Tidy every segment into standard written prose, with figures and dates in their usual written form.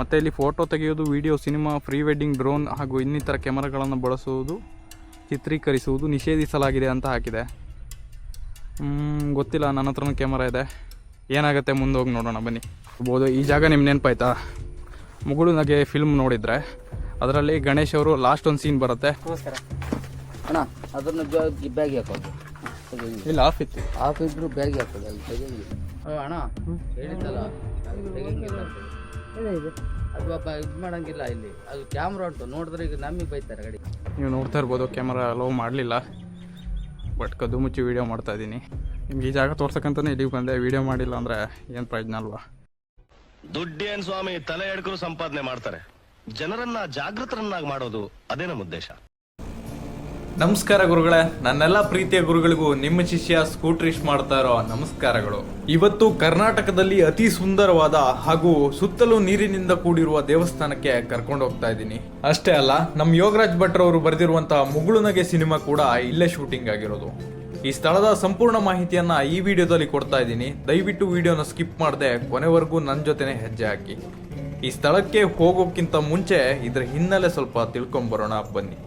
ಮತ್ತು ಇಲ್ಲಿ ಫೋಟೋ ತೆಗೆಯೋದು, video, cinema, pre wedding, drone ಹಾಗೂ ಇನ್ನಿತರ ಕ್ಯಾಮರಾಗಳನ್ನು ಬಳಸುವುದು, ಚಿತ್ರೀಕರಿಸುವುದು ನಿಷೇಧಿಸಲಾಗಿದೆ ಅಂತ ಹಾಕಿದೆ. ಗೊತ್ತಿಲ್ಲ, ನನ್ನ ಹತ್ರನೂ ಕ್ಯಾಮರಾ ಇದೆ. ಏನಾಗುತ್ತೆ ಮುಂದೆ ಹೋಗಿ ನೋಡೋಣ ಬನ್ನಿ. ಇರ್ಬೋದು. ಈ ಜಾಗ ನಿಮ್ಮ ನೆನಪಾಯ್ತಾ? ಮುಗುಳು ನಗೆ ಫಿಲ್ಮ್ ನೋಡಿದರೆ ಅದರಲ್ಲಿ ಗಣೇಶ್ ಅವರು ಲಾಸ್ಟ್ ಒಂದು ಸೀನ್ ಬರುತ್ತೆ. ನಮಸ್ಕಾರ ಅಣ್ಣ, ಅದನ್ನು ಬ್ಯಾಗ್ ಹಾಕೋದು. ಇಲ್ಲ, ಆಫ್ ಇತ್ತು. ಆಫ್ ಇದ್ರು ಬ್ಯಾಗ್ ಹಾಕೋದು. ಅಲ್ಲಿ ತೆಗೆಂಗಿಲ್ಲ ಅಣ್ಣ, ಹೇಳಿದ್ದಲ್ಲ ತೆಗೆಂಗಿಲ್ಲ ಅದು ಪಾಪ ಇದು ಮಾಡೋಂಗಿಲ್ಲ. ಇಲ್ಲಿ ಅದು ಕ್ಯಾಮ್ರಾ ಉಂಟು, ನೋಡಿದ್ರೆ ಈಗ ನಮಗೆ ಬೈತಾರೆ ಗಾಡಿ. ನೀವು ನೋಡ್ತಾ ಇರ್ಬೋದು, ಕ್ಯಾಮ್ರಾ ಅಲೋ ಮಾಡಲಿಲ್ಲ, ಬಟ್ ಕದ್ದು ಮುಚ್ಚಿ ವೀಡಿಯೋ ಮಾಡ್ತಾ ಇದ್ದೀನಿ. ನಿಮ್ಗೆ ಈ ಜಾಗ ತೋರ್ಸಕ್ಕಂತಾನೆ ಇಲ್ಲಿಗೆ ಬಂದೆ. ವೀಡಿಯೋ ಮಾಡಿಲ್ಲ ಅಂದರೆ ಏನು ಪ್ರಯೋಜನ ಅಲ್ವಾ? ದುಡ್ಡೇನ್ ಸ್ವಾಮಿ, ತಲೆ ಎಡ್ಕರು ಸಂಪಾದನೆ ಮಾಡ್ತಾರೆ. ಜನರನ್ನ ಜಾಗೃತರನ್ನಾಗಿ ಮಾಡೋದು ಅದೇ ನಮ್ಮ ಉದ್ದೇಶ. ನಮಸ್ಕಾರ ಗುರುಗಳೇ, ನನ್ನೆಲ್ಲ ಪ್ರೀತಿಯ ಗುರುಗಳಿಗೂ ನಿಮ್ಮ ಶಿಷ್ಯ ಸ್ಕೂಟ್ರಿಶ್ ಮಾಡ್ತಾ ಇರೋ ನಮಸ್ಕಾರಗಳು. ಇವತ್ತು ಕರ್ನಾಟಕದಲ್ಲಿ ಅತಿ ಸುಂದರವಾದ ಹಾಗೂ ಸುತ್ತಲೂ ನೀರಿನಿಂದ ಕೂಡಿರುವ ದೇವಸ್ಥಾನಕ್ಕೆ ಕರ್ಕೊಂಡು ಹೋಗ್ತಾ ಇದ್ದೀನಿ. ಅಷ್ಟೇ ಅಲ್ಲ, ನಮ್ಮ ಯೋಗರಾಜ್ ಭಟ್ರು ಅವರು ಬರೆದಿರುವಂತಹ ಮುಗುಳುನಗೆ ಸಿನಿಮಾ ಕೂಡ ಇಲ್ಲೇ ಶೂಟಿಂಗ್ ಆಗಿರೋದು. ಈ ಸ್ಥಳದ ಸಂಪೂರ್ಣ ಮಾಹಿತಿಯನ್ನ ಈ ವಿಡಿಯೋದಲ್ಲಿ ಕೊಡ್ತಾ ಇದ್ದೀನಿ. ದಯವಿಟ್ಟು ವಿಡಿಯೋನ ಸ್ಕಿಪ್ ಮಾಡದೆ ಕೊನೆವರೆಗೂ ನನ್ನ ಜೊತೆನೆ ಹೆಜ್ಜೆ ಹಾಕಿ. ಈ ಸ್ಥಳಕ್ಕೆ ಹೋಗೋಕ್ಕಿಂತ ಮುಂಚೆ ಇದರ ಹಿನ್ನೆಲೆ ಸ್ವಲ್ಪ ತಿಳ್ಕೊಂಬರೋಣ ಬನ್ನಿ.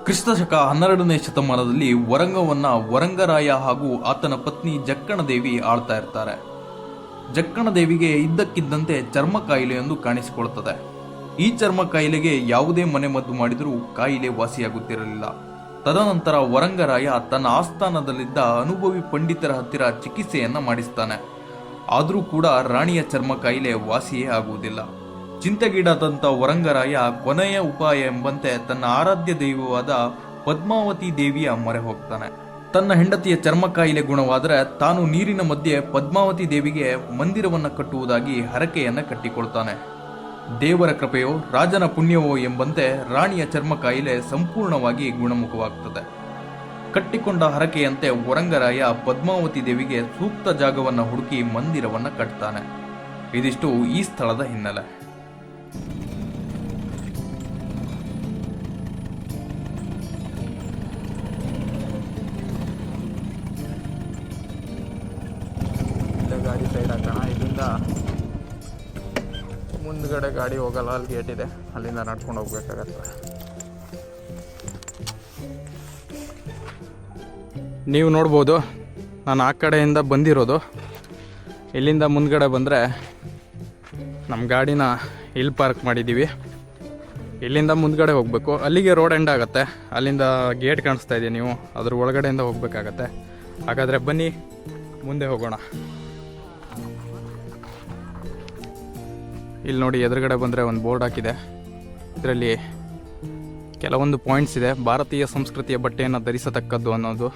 ಕ್ರಿಸ್ತಶಕ 12ನೇ ಶತಮಾನದಲ್ಲಿ ವರಂಗವನ್ನ ವರಂಗರಾಯ ಹಾಗೂ ಆತನ ಪತ್ನಿ ಜಕ್ಕಣದೇವಿ ಆಳ್ತಾ ಇರ್ತಾರೆ. ಜಕ್ಕಣದೇವಿಗೆ ಇದ್ದಕ್ಕಿದ್ದಂತೆ ಚರ್ಮ ಕಾಯಿಲೆಯೊಂದು ಕಾಣಿಸಿಕೊಳ್ತದೆ. ಈ ಚರ್ಮ ಕಾಯಿಲೆಗೆ ಯಾವುದೇ ಮನೆಮದ್ದು ಮಾಡಿದರೂ ಕಾಯಿಲೆ ವಾಸಿಯಾಗುತ್ತಿರಲಿಲ್ಲ. ತದನಂತರ ವರಂಗರಾಯ ತನ್ನ ಆಸ್ಥಾನದಲ್ಲಿದ್ದ ಅನುಭವಿ ಪಂಡಿತರ ಹತ್ತಿರ ಚಿಕಿತ್ಸೆಯನ್ನ ಮಾಡಿಸ್ತಾನೆ. ಆದರೂ ಕೂಡ ರಾಣಿಯ ಚರ್ಮ ಕಾಯಿಲೆ ವಾಸಿಯೇ ಆಗುವುದಿಲ್ಲ. ಚಿಂತೆಗೀಡಾದಂಥ ವರಂಗರಾಯ ಕೊನೆಯ ಉಪಾಯ ಎಂಬಂತೆ ತನ್ನ ಆರಾಧ್ಯ ದೈವವಾದ ಪದ್ಮಾವತಿ ದೇವಿಯ ಮೊರೆ ಹೋಗ್ತಾನೆ. ತನ್ನ ಹೆಂಡತಿಯ ಚರ್ಮ ಕಾಯಿಲೆ ಗುಣವಾದರೆ ತಾನು ನೀರಿನ ಮಧ್ಯೆ ಪದ್ಮಾವತಿ ದೇವಿಗೆ ಮಂದಿರವನ್ನ ಕಟ್ಟುವುದಾಗಿ ಹರಕೆಯನ್ನ ಕಟ್ಟಿಕೊಳ್ತಾನೆ. ದೇವರ ಕೃಪೆಯೋ ರಾಜನ ಪುಣ್ಯವೋ ಎಂಬಂತೆ ರಾಣಿಯ ಚರ್ಮ ಕಾಯಿಲೆ ಸಂಪೂರ್ಣವಾಗಿ ಗುಣಮುಖವಾಗ್ತದೆ. ಕಟ್ಟಿಕೊಂಡ ಹರಕೆಯಂತೆ ವರಂಗರಾಯ ಪದ್ಮಾವತಿ ದೇವಿಗೆ ಸೂಕ್ತ ಜಾಗವನ್ನ ಹುಡುಕಿ ಮಂದಿರವನ್ನ ಕಟ್ತಾನೆ. ಇದಿಷ್ಟು ಈ ಸ್ಥಳದ ಹಿನ್ನೆಲೆ. ಗಾಡಿ ಸೈಡ್ ಹಾಕೋಣ. ಇಲ್ಲಿಂದ ಮುಂದ್ಗಡೆ ಗಾಡಿ ಹೋಗಲ್ಲ, ಅಲ್ಲಿ ಗೇಟ್ ಇದೆ, ಅಲ್ಲಿಂದ ನಡ್ಕೊಂಡು ಹೋಗ್ಬೇಕಾಗತ್ತೆ. ನೀವು ನೋಡ್ಬೋದು, ನಾನು ಆ ಕಡೆಯಿಂದ ಬಂದಿರೋದು. ಇಲ್ಲಿಂದ ಮುಂದ್ಗಡೆ ಬಂದರೆ ನಮ್ಮ ಗಾಡಿನ ಇಲ್ಲಿ ಪಾರ್ಕ್ ಮಾಡಿದ್ದೀವಿ. ಇಲ್ಲಿಂದ ಮುಂದ್ಗಡೆ ಹೋಗಬೇಕು, ಅಲ್ಲಿಗೆ ರೋಡ್ ಎಂಡ್ ಆಗುತ್ತೆ. ಅಲ್ಲಿಂದ ಗೇಟ್ ಕಾಣಿಸ್ತಾ ಇದೆ, ನೀವು ಅದ್ರ ಒಳಗಡೆಯಿಂದ ಹೋಗ್ಬೇಕಾಗತ್ತೆ. ಹಾಗಾದರೆ ಬನ್ನಿ ಮುಂದೆ ಹೋಗೋಣ. ಇಲ್ಲಿ ನೋಡಿ, ಎದುರುಗಡೆ ಬಂದರೆ ಒಂದು ಬೋರ್ಡ್ ಹಾಕಿದೆ. ಇದರಲ್ಲಿ ಕೆಲವೊಂದು ಪಾಯಿಂಟ್ಸ್ ಇದೆ. ಭಾರತೀಯ ಸಂಸ್ಕೃತಿಯ ಬಟ್ಟೆಯನ್ನು ಧರಿಸತಕ್ಕದ್ದು ಅನ್ನೋದು.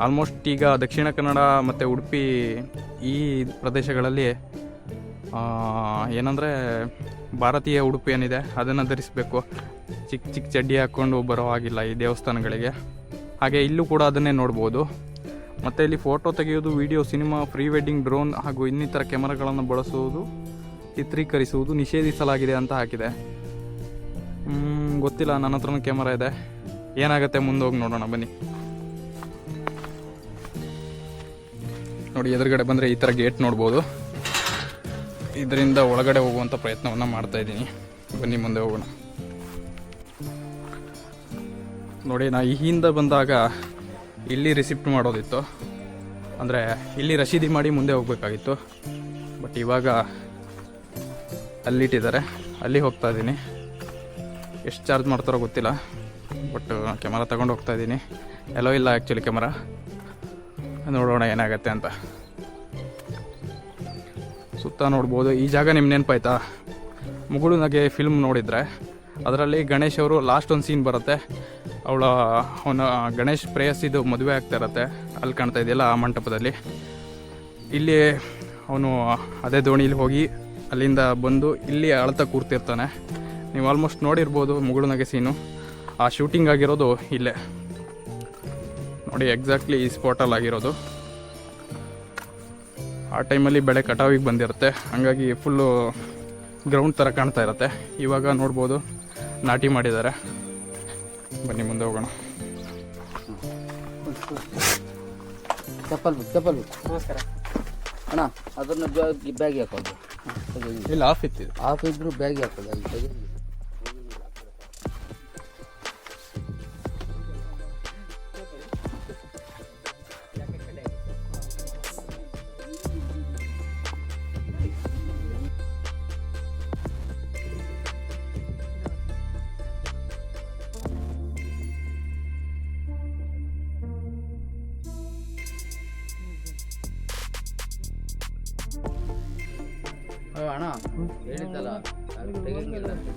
ಆಲ್ಮೋಸ್ಟ್ ಈಗ ದಕ್ಷಿಣ ಕನ್ನಡ ಮತ್ತು ಉಡುಪಿ ಈ ಪ್ರದೇಶಗಳಲ್ಲಿ ಏನಂದರೆ ಭಾರತೀಯ ಉಡುಪು ಏನಿದೆ ಅದನ್ನು ಧರಿಸಬೇಕು. ಚಿಕ್ಕ ಚಿಕ್ಕ ಚಡ್ಡಿ ಹಾಕ್ಕೊಂಡು ಬರೋ ಹಾಗಿಲ್ಲ ಈ ದೇವಸ್ಥಾನಗಳಿಗೆ. ಹಾಗೆ ಇಲ್ಲೂ ಕೂಡ ಅದನ್ನೇ ನೋಡ್ಬೋದು. ಮತ್ತು ಇಲ್ಲಿ ಫೋಟೋ ತೆಗೆಯೋದು, video, cinema, pre wedding, drone ಹಾಗೂ ಇನ್ನಿತರ ಕ್ಯಾಮರಾಗಳನ್ನು ಬಳಸುವುದು, ಚಿತ್ರೀಕರಿಸುವುದು ನಿಷೇಧಿಸಲಾಗಿದೆ ಅಂತ ಹಾಕಿದೆ. ಗೊತ್ತಿಲ್ಲ, ನನ್ನ ಹತ್ರನೂ ಕ್ಯಾಮರಾ ಇದೆ. ಏನಾಗುತ್ತೆ ಮುಂದೆ ಹೋಗಿ ನೋಡೋಣ ಬನ್ನಿ. ನೋಡಿ, ಎದುರುಗಡೆ ಬಂದರೆ ಈ ಥರ ಗೇಟ್ ನೋಡ್ಬೋದು. ಇದರಿಂದ ಒಳಗಡೆ ಹೋಗುವಂಥ ಪ್ರಯತ್ನವನ್ನು ಮಾಡ್ತಾ ಇದ್ದೀನಿ. ಬನ್ನಿ ಮುಂದೆ ಹೋಗೋಣ. ನೋಡಿ, ನಾ ಈ ಹಿಂದೆ ಬಂದಾಗ ಇಲ್ಲಿ ರಿಸಿಪ್ಟ್ ಮಾಡೋದಿತ್ತು, ಅಂದರೆ ಇಲ್ಲಿ ರಸೀದಿ ಮಾಡಿ ಮುಂದೆ ಹೋಗಬೇಕಾಗಿತ್ತು. ಬಟ್ ಇವಾಗ ಅಲ್ಲಿಟ್ಟಿದ್ದಾರೆ, ಅಲ್ಲಿ ಹೋಗ್ತಾ ಇದ್ದೀನಿ. ಎಷ್ಟು ಚಾರ್ಜ್ ಮಾಡ್ತಾರೋ ಗೊತ್ತಿಲ್ಲ, ಬಟ್ ಕ್ಯಾಮರಾ ತಗೊಂಡು ಹೋಗ್ತಾ ಇದ್ದೀನಿ. ಎಲ್ಲೋ ಇಲ್ಲ ಆ್ಯಕ್ಚುಲಿ ಕ್ಯಾಮರಾ. ನೋಡೋಣ ಏನಾಗತ್ತೆ ಅಂತ. ಸುತ್ತ ನೋಡ್ಬೋದು. ಈ ಜಾಗ ನಿಮ್ಮ ನೆನಪಾಯ್ತಾ? ಮುಗುಳು ನಗೆ ಫಿಲ್ಮ್ ನೋಡಿದರೆ ಅದರಲ್ಲಿ ಗಣೇಶ್ ಅವರು ಲಾಸ್ಟ್ ಒಂದು ಸೀನ್ ಬರುತ್ತೆ. ಅವನ ಗಣೇಶ್ ಪ್ರೇಯಸಿದು ಮದುವೆ ಆಗ್ತಾ ಇರತ್ತೆ. ಅಲ್ಲಿ ಕಾಣ್ತಾ ಇದೆಯಲ್ಲ, ಆ ಮಂಟಪದಲ್ಲಿ. ಇಲ್ಲಿ ಅವನು ಅದೇ ದೋಣಿಲಿ ಹೋಗಿ ಅಲ್ಲಿಂದ ಬಂದು ಇಲ್ಲಿ ಅಳ್ತಾ ಕೂರ್ತಿರ್ತಾನೆ. ನೀವು ಆಲ್ಮೋಸ್ಟ್ ನೋಡಿರ್ಬೋದು ಮುಗುಳು ನಗೆ ಸೀನು. ಆ ಶೂಟಿಂಗ್ ಆಗಿರೋದು ಇಲ್ಲೇ ನೋಡಿ, ಎಕ್ಸಾಕ್ಟ್ಲಿ ಈ ಸ್ಪಾಟಲ್ಲಿ ಆಗಿರೋದು. ಆ ಟೈಮಲ್ಲಿ ಬೆಳೆ ಕಟಾವಿಗೆ ಬಂದಿರುತ್ತೆ, ಹಾಗಾಗಿ ಫುಲ್ಲು ಗ್ರೌಂಡ್ ಥರ ಕಾಣ್ತಾ ಇರುತ್ತೆ. ಇವಾಗ ನೋಡ್ಬೋದು ನಾಟಿ ಮಾಡಿದ್ದಾರೆ. ಬನ್ನಿ ಮುಂದೆ ಹೋಗೋಣ. ಚಪ್ಪಲ್ ನಮಸ್ಕಾರ ಅಣ್ಣ, ಅದನ್ನು ಬ್ಯಾಗ್ ಹಾಕೋದು. ಇಲ್ಲ ಆಫ್ ಇತ್ತು. ಆಫ್ ಇದ್ರು ಬ್ಯಾಗ್ ಹಾಕೋದು ಅಲ್ಲಿ ತೆಗೆದು. ಅಣ್ಣ ಹೇಳಿದ್ದಲ್ಲ ಅದು ತೆಗಿಯಂಗಿಲ್ಲ ಅಂತ.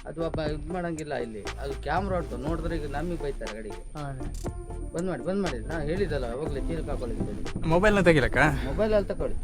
ಅದು ಒಬ್ಬ ಇದು ಮಾಡಂಗಿಲ್ಲ ಇಲ್ಲಿ, ಅದು ಕ್ಯಾಮ್ರಾ ಉಂಟು ನೋಡಿದ್ರೆ ಈಗ ನಮಗೆ ಬೈತಾರೆ ಗಾಡಿಗೆ. ಬಂದ್ ಮಾಡಿ ನಾ ಹೇಳಿದ್ದಲ್ಲ ಅವಾಗಲೇ ಚೀಲಕ್ಕೆ ಹಾಕೊಳ್ಳಿ. ಮೊಬೈಲ್ನ ತೆಗಿಲಕ್ಕ ಮೊಬೈಲಲ್ಲಿ ತಗೊಳ್ಳಿ.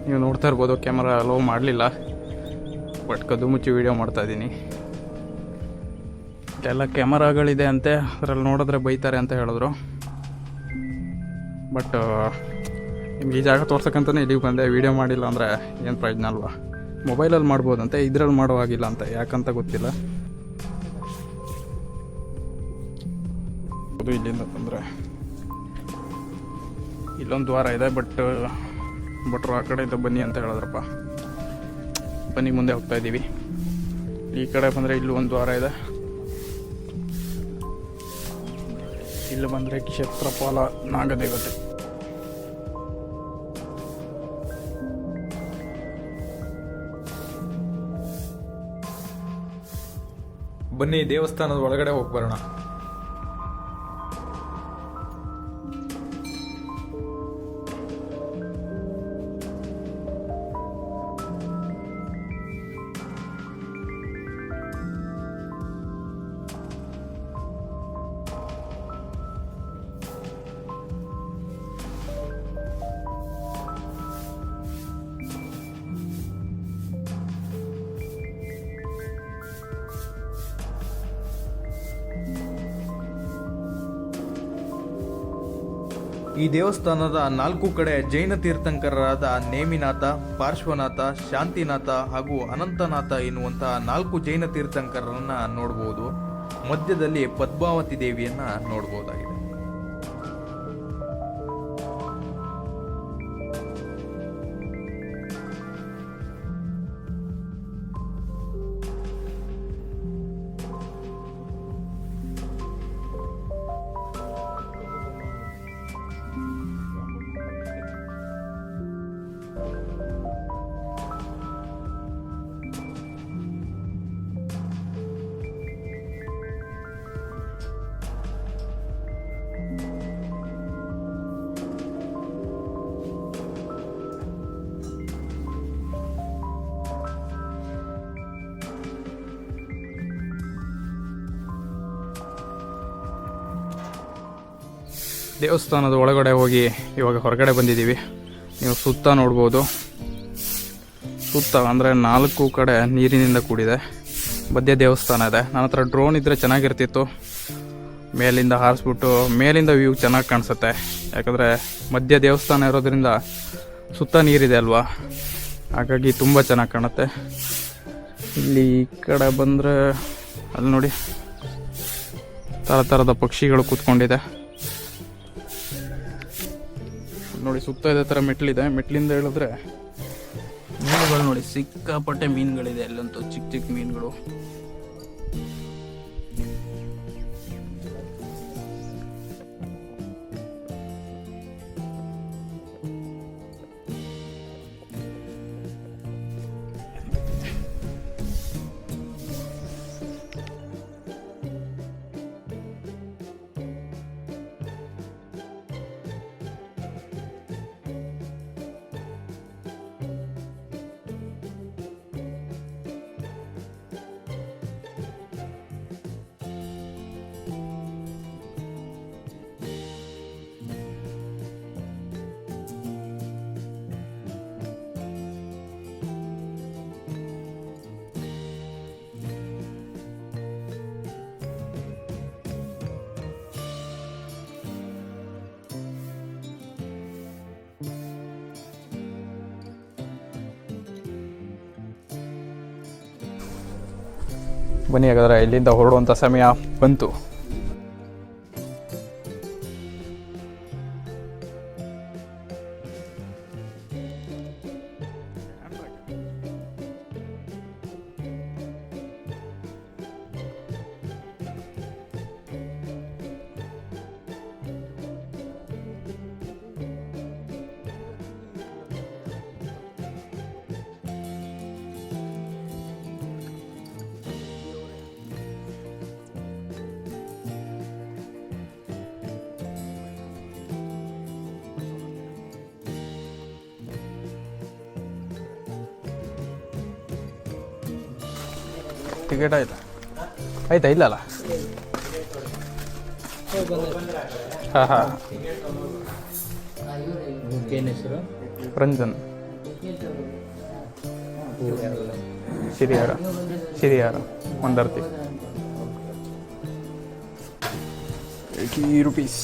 ನೀವು ನೋಡ್ತಾ ಇರ್ಬೋದು, ಕ್ಯಾಮರಾ ಲೋ ಮಾಡಲಿಲ್ಲ, ಬಟ್ ಕದ್ದು ಮುಚ್ಚಿ ವೀಡಿಯೋ ಮಾಡ್ತಾ ಇದ್ದೀನಿ. ಎಲ್ಲ ಕ್ಯಾಮರಾಗಳಿದೆ ಅಂತೆ, ಅದರಲ್ಲಿ ನೋಡಿದ್ರೆ ಬೈತಾರೆ ಅಂತ ಹೇಳಿದ್ರು. ಬಟ್ ನಿಮ್ಗೆ ಈ ಜಾಗ ತೋರ್ಸಕ್ಕಂತಲೇ ಇಲ್ಲಿಗೆ ಬಂದೆ. ವೀಡಿಯೋ ಮಾಡಿಲ್ಲ ಅಂದರೆ ಏನು ಪ್ರಯೋಜನ ಅಲ್ವಾ? ಮೊಬೈಲಲ್ಲಿ ಮಾಡ್ಬೋದಂತೆ, ಇದರಲ್ಲಿ ಮಾಡೋ ಆಗಿಲ್ಲ ಅಂತ, ಯಾಕಂತ ಗೊತ್ತಿಲ್ಲ. ಅದು ಇಲ್ಲಿಂದ ಬಂದರೆ ಇಲ್ಲೊಂದು ದ್ವಾರ ಇದೆ, ಭಟ್ರು ಆ ಕಡೆಯಿಂದ ಬನ್ನಿ ಅಂತ ಹೇಳಿದ್ರಪ್ಪ. ಬನ್ನಿ ಮುಂದೆ ಹೋಗ್ತಾ ಇದ್ದೀವಿ. ಈ ಕಡೆ ಬಂದರೆ ಇಲ್ಲೂ ಒಂದು ದ್ವಾರ ಇದೆ. ಇಲ್ಲಿ ಬಂದರೆ ಕ್ಷೇತ್ರಪಾಲ ನಾಗದೇವತೆ. ಬನ್ನಿ ದೇವಸ್ಥಾನದ ಒಳಗಡೆ ಹೋಗಿ ಬರೋಣ. ಈ ದೇವಸ್ಥಾನದ 4 ಕಡೆ ಜೈನ ತೀರ್ಥಂಕರರಾದ ನೇಮಿನಾಥ, ಪಾರ್ಶ್ವನಾಥ, ಶಾಂತಿನಾಥ ಹಾಗೂ ಅನಂತನಾಥ ಎನ್ನುವಂತಹ 4 ಜೈನ ತೀರ್ಥಂಕರರನ್ನ ನೋಡಬಹುದು. ಮಧ್ಯದಲ್ಲಿ ಪದ್ಮಾವತಿ ದೇವಿಯನ್ನ ನೋಡಬಹುದಾಗಿದೆ. ದೇವಸ್ಥಾನದ ಒಳಗಡೆ ಹೋಗಿ ಇವಾಗ ಹೊರಗಡೆ ಬಂದಿದ್ದೀವಿ. ನೀವು ಸುತ್ತ ನೋಡ್ಬೋದು. ಸುತ್ತ ಅಂದರೆ 4 ಕಡೆ ನೀರಿನಿಂದ ಕೂಡಿದೆ. ಮಧ್ಯ ದೇವಸ್ಥಾನ ಇದೆ. ನನ್ನ ಹತ್ರ ಡ್ರೋನ್ ಇದ್ದರೆ ಚೆನ್ನಾಗಿರ್ತಿತ್ತು. ಮೇಲಿಂದ ಹಾರಿಸ್ಬಿಟ್ಟು ಮೇಲಿಂದ ವ್ಯೂ ಚೆನ್ನಾಗಿ ಕಾಣಿಸುತ್ತೆ. ಯಾಕಂದರೆ ಮಧ್ಯ ದೇವಸ್ಥಾನ ಇರೋದ್ರಿಂದ ಸುತ್ತ ನೀರಿದೆ ಅಲ್ವಾ, ಹಾಗಾಗಿ ತುಂಬ ಚೆನ್ನಾಗಿ ಕಾಣುತ್ತೆ. ಇಲ್ಲಿ ಈ ಕಡೆ ಬಂದರೆ ಅಲ್ಲಿ ನೋಡಿ ಥರದ ಪಕ್ಷಿಗಳು ಕೂತ್ಕೊಂಡಿದೆ ನೋಡಿ. ಸುತ್ತ ಇದೇ ಥರ ಮೆಟ್ಲಿದೆ. ಮೆಟ್ಲಿಂದ ಹೇಳಿದ್ರೆ ಮೀನುಗಳು ನೋಡಿ, ಸಿಕ್ಕಾಪಟ್ಟೆ ಮೀನುಗಳಿದೆ. ಅಲ್ಲಂತೂ ಚಿಕ್ಕ ಚಿಕ್ಕ ಮೀನುಗಳು. ಬನ್ನಿ, ಹಾಗಾದರೆ ಇಲ್ಲಿಂದ ಹೊರಡುವಂಥ ಸಮಯ ಬಂತು. ಟಿಕೆಟ್ ಆಯ್ತಾ ಇಲ್ಲಲ್ಲ? ಹಾಂ ಹಾಂ. ರಂಜನ್ ಸಿರಿಯಾರ ಒಂದರ್ತಿ 80 rupees.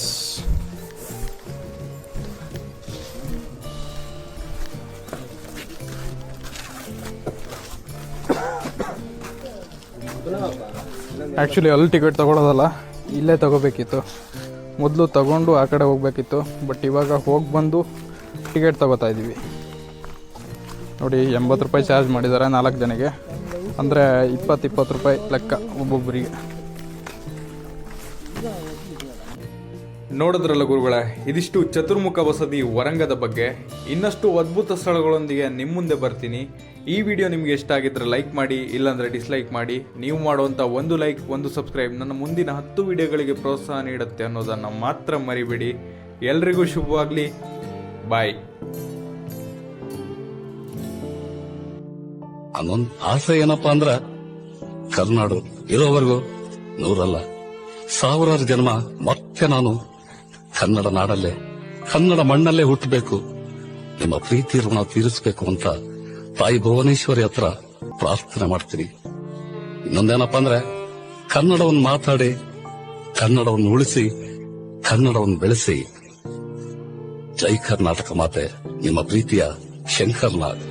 ಆ್ಯಕ್ಚುಲಿ ಅಲ್ಲಿ ಟಿಕೆಟ್ ತೊಗೊಳೋದಲ್ಲ, ಇಲ್ಲೇ ತೊಗೋಬೇಕಿತ್ತು. ಮೊದಲು ತಗೊಂಡು ಆ ಕಡೆ ಹೋಗ್ಬೇಕಿತ್ತು. ಬಟ್ ಇವಾಗ ಹೋಗಿ ಬಂದು ಟಿಕೆಟ್ ತೊಗೋತಾ ಇದ್ದೀವಿ. ನೋಡಿ, 80 ರೂಪಾಯಿ ಚಾರ್ಜ್ ಮಾಡಿದ್ದಾರೆ 4 ಜನಕ್ಕೆ. ಅಂದರೆ 20 ರೂಪಾಯಿ ಲೆಕ್ಕ ಒಬ್ಬೊಬ್ಬರಿಗೆ. ನೋಡಿದ್ರಲ್ಲ ಗುರುಗಳೇ, ಇದಿಷ್ಟು ಚತುರ್ಮುಖ ಬಸದಿ ವರಂಗದ ಬಗ್ಗೆ. ಇನ್ನಷ್ಟು ಅದ್ಭುತ ಸ್ಥಳಗಳೊಂದಿಗೆ ನಿಮ್ಮ ಮುಂದೆ ಬರ್ತೀನಿ. ಈ ವಿಡಿಯೋ ನಿಮಗೆ ಇಷ್ಟ ಆಗಿದ್ರೆ ಲೈಕ್ ಮಾಡಿ, ಇಲ್ಲಾಂದರೆ ಡಿಸ್ಲೈಕ್ ಮಾಡಿ. ನೀವು ಮಾಡುವಂಥ ಒಂದು ಲೈಕ್, ಒಂದು ಸಬ್ಸ್ಕ್ರೈಬ್ ನನ್ನ ಮುಂದಿನ 10 ವಿಡಿಯೋಗಳಿಗೆ ಪ್ರೋತ್ಸಾಹ ನೀಡುತ್ತೆ ಅನ್ನೋದನ್ನು ಮಾತ್ರ ಮರಿಬೇಡಿ. ಎಲ್ರಿಗೂ ಶುಭವಾಗಲಿ. ಬಾಯ್. ಅನ್ನೊಂದು ಆಸೆ ಏನಪ್ಪಾ ಅಂದ್ರ ಕರ್ನಾಡು ಇರೋವರೆಗೂ 100 ಅಲ್ಲ 1000 ಜನ್ಮ ಮತ್ತೆ ನಾನು ಕನ್ನಡ ನಾಡಲ್ಲೇ, ಕನ್ನಡ ಮಣ್ಣಲ್ಲೇ ಹುಟ್ಟಬೇಕು, ನಿಮ್ಮ ಪ್ರೀತಿ ಋಣ ತೀರಿಸಬೇಕು ಅಂತ ತಾಯಿ ಭುವನೇಶ್ವರಿ ಹತ್ರ ಪ್ರಾರ್ಥನೆ ಮಾಡ್ತೀನಿ. ಇನ್ನೊಂದೇನಪ್ಪಾ ಅಂದ್ರೆ ಕನ್ನಡವನ್ನು ಮಾತಾಡಿ, ಕನ್ನಡವನ್ನು ಉಳಿಸಿ, ಕನ್ನಡವನ್ನು ಬೆಳೆಸಿ. ಜೈ ಕರ್ನಾಟಕ ಮಾತೆ, ನಿಮ್ಮ ಪ್ರೀತಿಯ ಶಂಕರ್ ನಾಗ್.